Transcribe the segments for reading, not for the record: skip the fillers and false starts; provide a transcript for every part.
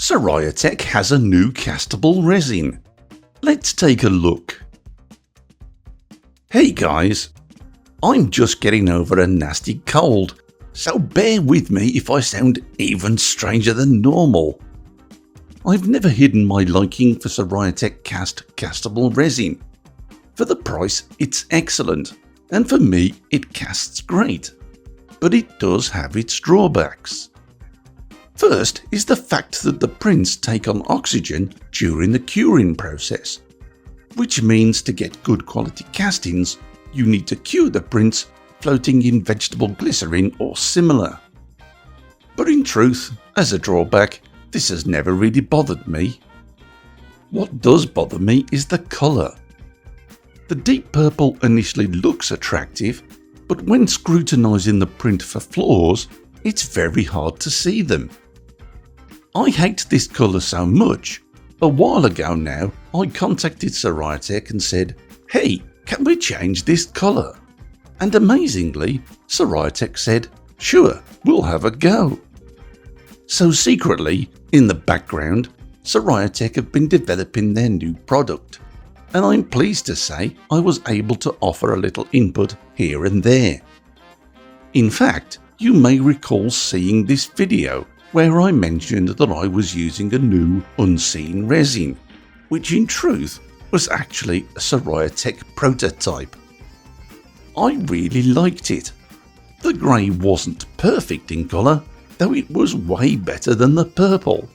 Siraya Tech has a new castable resin. Let's take a look. Hey guys, I'm just getting over a nasty cold, so bear with me if I sound even stranger than normal. I've never hidden my liking for Siraya Tech castable resin. For the price, it's excellent, and for me, it casts great. But it does have its drawbacks. First is the fact that the prints take on oxygen during the curing process, which means to get good quality castings, you need to cure the prints floating in vegetable glycerin or similar. But in truth, as a drawback, this has never really bothered me. What does bother me is the colour. The deep purple initially looks attractive, but when scrutinising the print for flaws, it's very hard to see them. I hate this colour so much. A while ago now, I contacted Siraya Tech and said, "Hey, can we change this colour?" And amazingly, Siraya Tech said, "Sure, we'll have a go." So secretly, in the background, Siraya Tech have been developing their new product, and I'm pleased to say I was able to offer a little input here and there. In fact, you may recall seeing this video where I mentioned that I was using a new unseen resin, which in truth was actually a Siraya Tech prototype. I really liked it. The grey wasn't perfect in colour, though it was way better than the purple,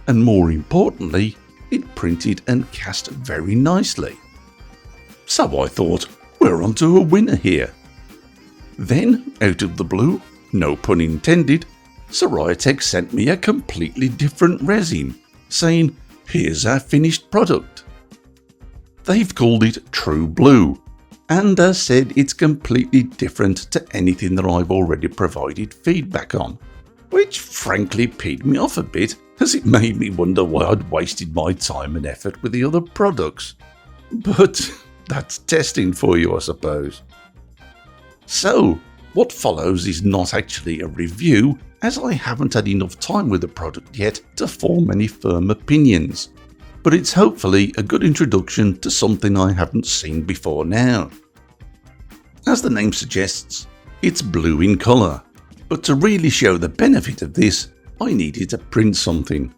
and more importantly, it printed and cast very nicely. So I thought, we're onto a winner here. Then, out of the blue, no pun intended, Siraya Tech sent me a completely different resin, saying, "Here's our finished product." They've called it True Blue, and said it's completely different to anything that I've already provided feedback on, which frankly peed me off a bit, as it made me wonder why I'd wasted my time and effort with the other products. But that's testing for you, I suppose. So, what follows is not actually a review, as I haven't had enough time with the product yet to form any firm opinions, but it's hopefully a good introduction to something I haven't seen before now. As the name suggests, it's blue in colour, but to really show the benefit of this, I needed to print something.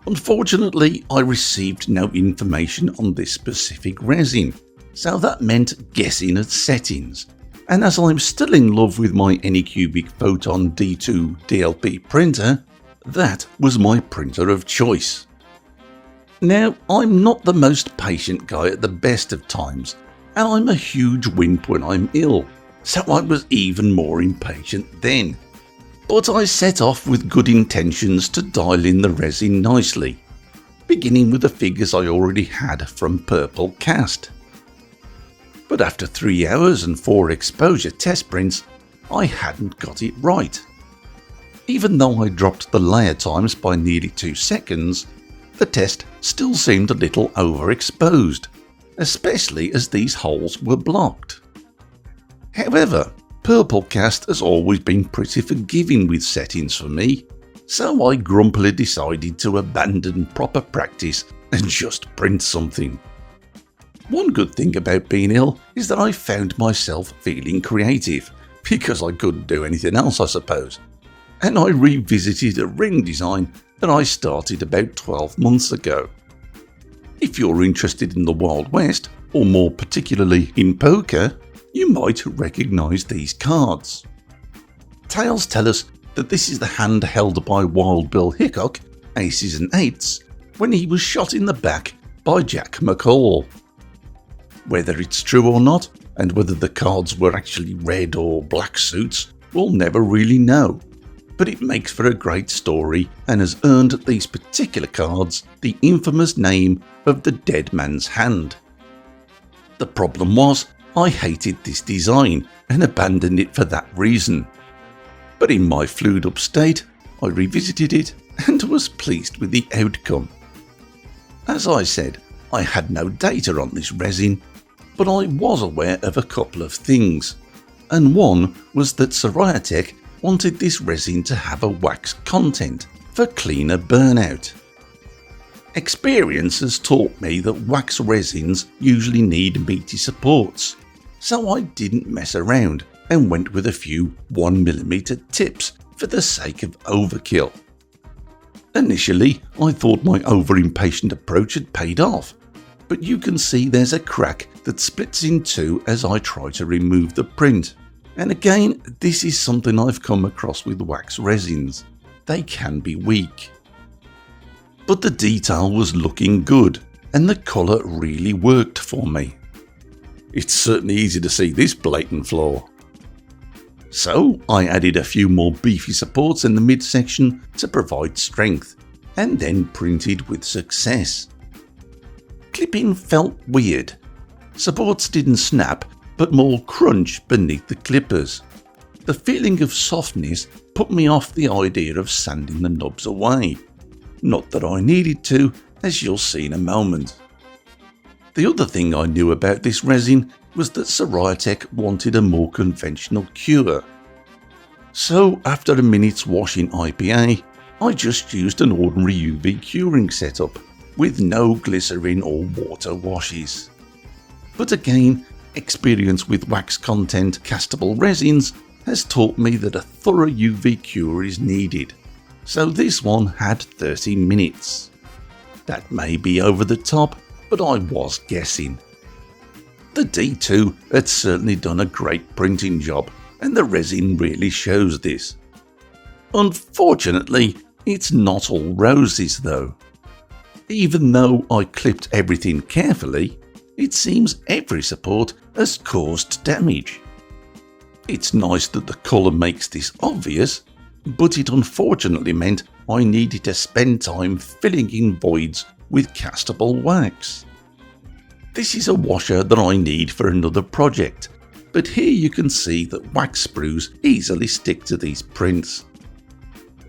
Unfortunately, I received no information on this specific resin, so that meant guessing at settings. And as I'm still in love with my Anycubic Photon D2 DLP printer, that was my printer of choice. Now, I'm not the most patient guy at the best of times, and I'm a huge wimp when I'm ill, so I was even more impatient then. But I set off with good intentions to dial in the resin nicely, beginning with the figures I already had from Purple Cast. But after 3 hours and 4 exposure test prints, I hadn't got it right. Even though I dropped the layer times by nearly 2 seconds, the test still seemed a little overexposed, especially as these holes were blocked. However, Purple Cast has always been pretty forgiving with settings for me, so I grumpily decided to abandon proper practice and just print something. One good thing about being ill is that I found myself feeling creative, because I couldn't do anything else, I suppose, and I revisited a ring design that I started about 12 months ago. If you're interested in the Wild West, or more particularly in poker, you might recognise these cards. Tales tell us that this is the hand held by Wild Bill Hickok, aces and eights, when he was shot in the back by Jack McCall. Whether it's true or not, and whether the cards were actually red or black suits, we'll never really know. But it makes for a great story and has earned these particular cards the infamous name of the dead man's hand. The problem was, I hated this design and abandoned it for that reason. But in my flued up state, I revisited it and was pleased with the outcome. As I said, I had no data on this resin, but I was aware of a couple of things, and one was that Siraya Tech wanted this resin to have a wax content, for cleaner burnout. Experience has taught me that wax resins usually need meaty supports, so I didn't mess around and went with a few 1mm tips for the sake of overkill. Initially, I thought my over-impatient approach had paid off, but you can see there's a crack that splits in two as I try to remove the print. And again, this is something I've come across with wax resins. They can be weak. But the detail was looking good, and the colour really worked for me. It's certainly easy to see this blatant flaw. So I added a few more beefy supports in the midsection to provide strength, and then printed with success. Clipping felt weird. Supports didn't snap, but more crunch beneath the clippers. The feeling of softness put me off the idea of sanding the knobs away. Not that I needed to, as you'll see in a moment. The other thing I knew about this resin was that Siraya Tech wanted a more conventional cure. So after a minute's wash in IPA, I just used an ordinary UV curing setup with no glycerin or water washes. But again, experience with wax content castable resins has taught me that a thorough UV cure is needed, so this one had 30 minutes. That may be over the top, but I was guessing. The D2 had certainly done a great printing job, and the resin really shows this. Unfortunately, it's not all roses though. Even though I clipped everything carefully, it seems every support has caused damage. It's nice that the colour makes this obvious, but it unfortunately meant I needed to spend time filling in voids with castable wax. This is a washer that I need for another project, but here you can see that wax sprues easily stick to these prints.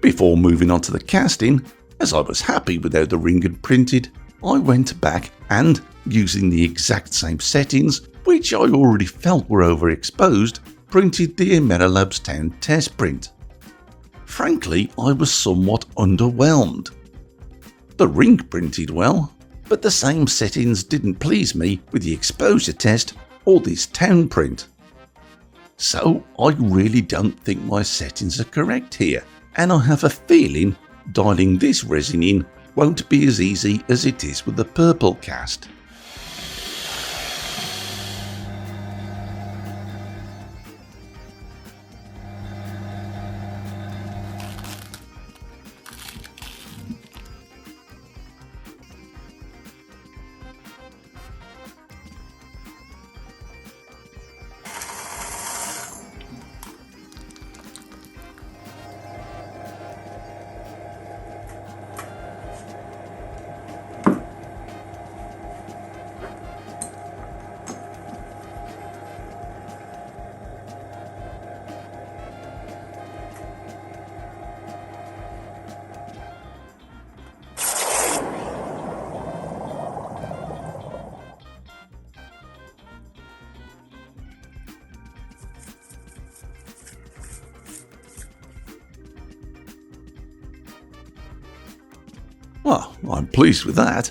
Before moving on to the casting, as I was happy with how the ring had printed, I went back and, using the exact same settings, which I already felt were overexposed, printed the Labs Town test print. Frankly, I was somewhat underwhelmed. The ring printed well, but the same settings didn't please me with the exposure test or this town print. So I really don't think my settings are correct here, and I have a feeling dialing this resin in won't be as easy as it is with the purple cast. Well, I'm pleased with that.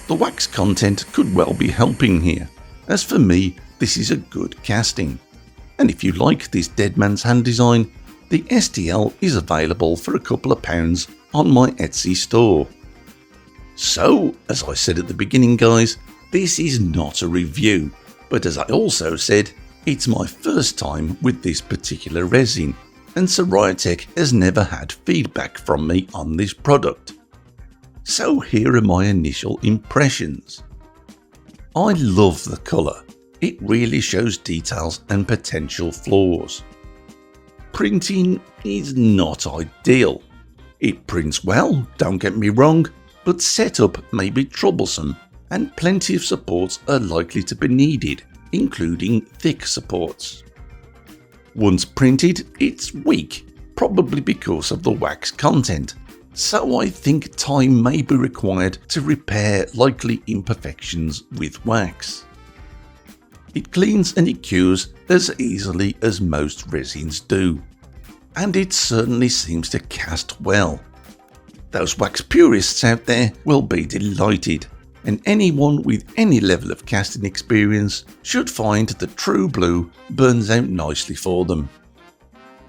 The wax content could well be helping here, as for me this is a good casting. And if you like this Dead Man's Hand design, the STL is available for a couple of pounds on my Etsy store. So, as I said at the beginning guys, this is not a review, but as I also said, it's my first time with this particular resin, and Siraya Tech has never had feedback from me on this product. So here are my initial impressions. I love the colour. it really shows details and potential flaws. Printing is not ideal. It prints well, don't get me wrong, but setup may be troublesome and plenty of supports are likely to be needed, including thick supports. Once printed, it's weak, probably because of the wax content, so I think time may be required to repair likely imperfections with wax. It cleans and it cures as easily as most resins do, and it certainly seems to cast well. Those wax purists out there will be delighted, and anyone with any level of casting experience should find that True Blue burns out nicely for them.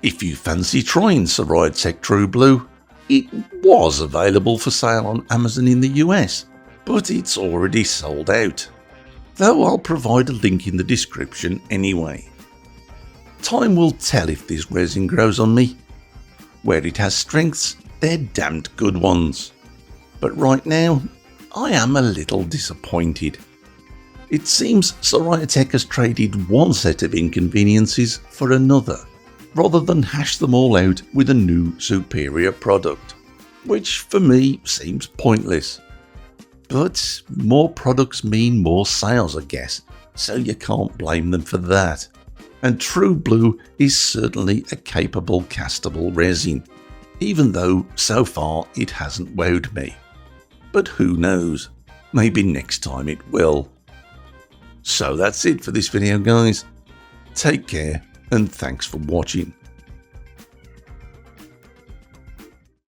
If you fancy trying Siraya Tech True Blue, it was available for sale on Amazon in the US, but it's already sold out, though I'll provide a link in the description anyway. Time will tell if this resin grows on me. Where it has strengths, they're damned good ones. But right now, I am a little disappointed. It seems Siraya Tech has traded one set of inconveniences for another, rather than hash them all out with a new superior product, which for me seems pointless. But more products mean more sales, I guess, so you can't blame them for that. And True Blue is certainly a capable castable resin, even though so far it hasn't wowed me. But who knows, maybe next time it will. So that's it for this video guys. Take care and thanks for watching.